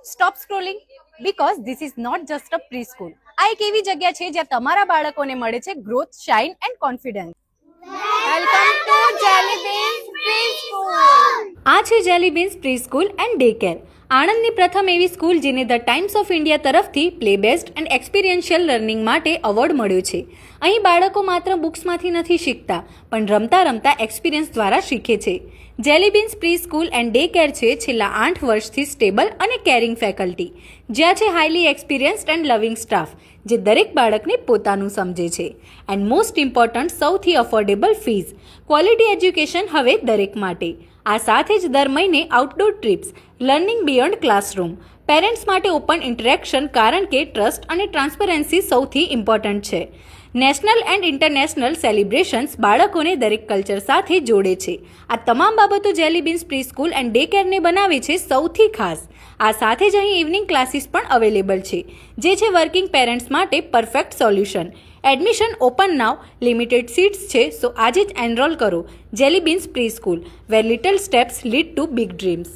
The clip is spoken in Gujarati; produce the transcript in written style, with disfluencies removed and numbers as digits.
Stop scrolling because this is not just a pre school. આ એક એવી જગ્યા છે જ્યાં તમારા બાળકોને મળે છે growth, shine and confidence. Welcome to Jellybeans pre school. આ છે Jellybeans preschool and day care. આણંદની પ્રથમ એવી સ્કૂલ જેને ધ ટાઈમ્સ ઓફ ઇન્ડિયા તરફથી play based and experiential learning માટે એવોર્ડ મળ્યો છે. અહીં બાળકો માત્ર બુક્સમાંથી નથી શીખતા, પણ રમતા રમતા એક્સપિરિયન્સ દ્વારા શીખે છે. Jellybeans preschool and day care છે છેલ્લા 8 વર્ષથી સ્ટેબલ અને કેરિંગ ફેકલ્ટી, જ્યાં છે હાઈલી એક્સપિરિયન્સ્ડ એન્ડ લવિંગ સ્ટાફ જે દરેક બાળકને પોતાનું સમજે છે. એન્ડ મોસ્ટ ઇમ્પોર્ટન્ટ, સૌથી અફોર્ડેબલ ફીઝ. ક્વોલિટી એજ્યુકેશન હવે દરેક માટે. આ સાથે જ દર મહિને outdoor TRIPS, learning beyond classroom, parents માટે ઓપન ઇન્ટરેક્શન, કારણ કે ટ્રસ્ટ અને ટ્રાન્સપરન્સી સૌથી ઇમ્પોર્ટન્ટ છે. નેશનલ એન્ડ ઇન્ટરનેશનલ સેલિબ્રેશન્સ બાળકોને દરેક કલ્ચર સાથે જોડે છે. આ તમામ બાબતો જેલીબીન્સ પ્રી સ્કૂલ એન્ડ ડે કેરને બનાવે છે સૌથી ખાસ. આ સાથે જ અહીં ઇવનિંગ ક્લાસીસ પણ અવેલેબલ છે, જે છે વર્કિંગ પેરેન્ટ્સ માટે perfect solution. Admission open now, limited seats છે, સો આજે જ એનરોલ કરો Jellybeans preschool, where little steps lead to big dreams.